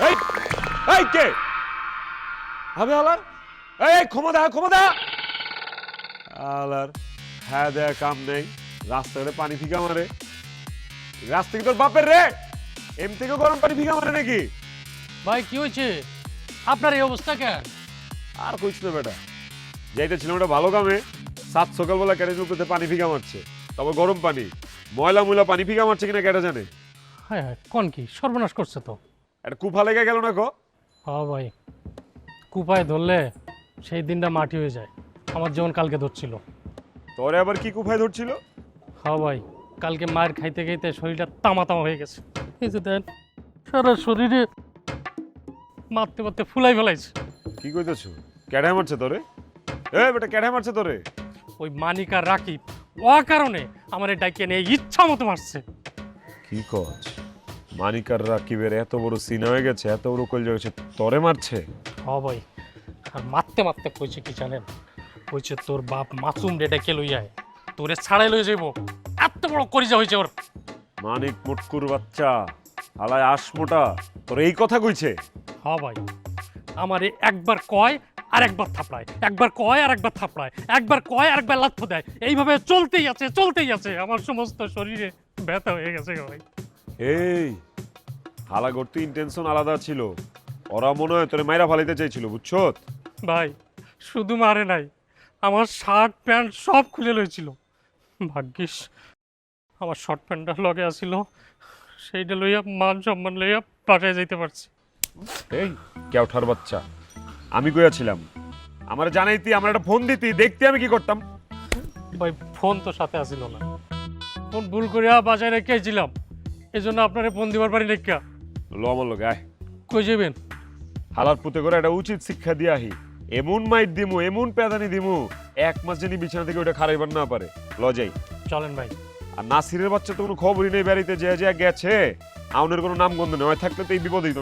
এই এই কে হবে আলার? এই ক্ষমা দা আলার। হ্যাঁ দেয়া কাম নেই, রাস্তাঘাটে পানি ফিকা মারে। রাস্তা কি তোর বাপের রে? এমনি থেকে গরম পানি ফিকা মারে নাকি? ভাই কি হয়েছে আপনার এই অবস্থা কেন? আর কইস না বেটা, যাইতে ছিলাম একটা ভালো কামে, সাত সকালবেলা ক্যারেজ উপরে পানি ফিকা মারছে, তবে গরম পানি, ময়লা পানি ফিকা মারছে কিনা কেটে জানে। হ্যাঁ হ্যাঁ, কোন কি সর্বনাশ করছে তো। একটা কুফা লেগে গেল না গো। হ্যাঁ ভাই, কুপায় ধরলে সেই দিনটা মাটি হয়ে যায়, আমার যেমন কালকে ধরছিল। তোরে আবার কি কুফায় ধরছিল? হ্যাঁ ভাই, কালকে মায়ের খাইতে খাইতে শরীরটা তামা হয়ে গেছে। এই যে দেন, সারা শরীরে মারতে মারতে ফুলাই ফেলাইছে। কি কইতেছো? ক্যাডায় মারছে তোরে? এ বেটা ক্যাডায় মারছে তোরে? ওই মানিক আর রাকিব ও কারণে আমার এই ডাইকে নিয়ে ইচ্ছা মতো মারছে। কি কস? মানিক আর রাকিবের এত বড় সিন হয়ে গেছে, এত বড় কল হয়েছে, তোরে মারছে? হ্যাঁ ভাই, আর মারতে মারতে কইছে কি জানেন? কইছে তোর বাপ মাসুম ডেটাকে লইয়ায় তোরে ছাড়াই লই যাইব, এত বড় করিজা হয়েছে ওর। মানিক মুটকুর বাচ্চা, আলায় আস মোটা, তোর এই কথা কইছে? হ্যাঁ ভাই, আমারে একবার কয় আর একবার থাপড়ায়, একবার কয় আর একবার থাপড়ায়, একবার কয় আর একবার লাথ দেয়, এইভাবে চলতেই আছে। আমার সমস্ত শরীরে ব্যথা হয়ে গেছে ভাই। এই হালা করতে ইন্টেনশন আলাদা ছিল, ওরা মনে হয় তোরে মাইরা ফালাইতে চাইছিল, বুঝছো? ভাই শুধু মারে নাই, আমার শার্ট প্যান্ট সব খুলে লইছিল। ভাগ্যিস আমার শর্ট প্যান্টটা লগে আসিল, সেইটা লইয়া মান সম্মান লইয়া বাসায় যাইতে পারছি। এই কেউঠার বাচ্চা, আমি কইয়াছিলাম আমার জানাইতি, আমার একটা ফোন দিতি, দেখতে আমি কি করতাম। ভাই ফোন তো সাথে আসিল না, ফোন ভুল করিয়া বাসায় রেখেছিলাম, এই জন্য আপনারে ফোন দিবার পারি রেখা। লো আমার লোক আয়, কই যাবেন? হালার পুতে করে একটা উচিত শিক্ষা দিয়াহি, এমন মাইট দিমু, এমন পেদানি দিমু, এক মাস জানি বিছানা থেকে ওটা খারাইবার না পারে। ল যাই। চলেন ভাই। আর নাসিরের বাচ্চা তো কোনো খবরই নেই, বাড়িতে যে গেছে, আউনের কোনো নাম গন্ধ নেই, থাকলে তো এই বিপদ হইতো না।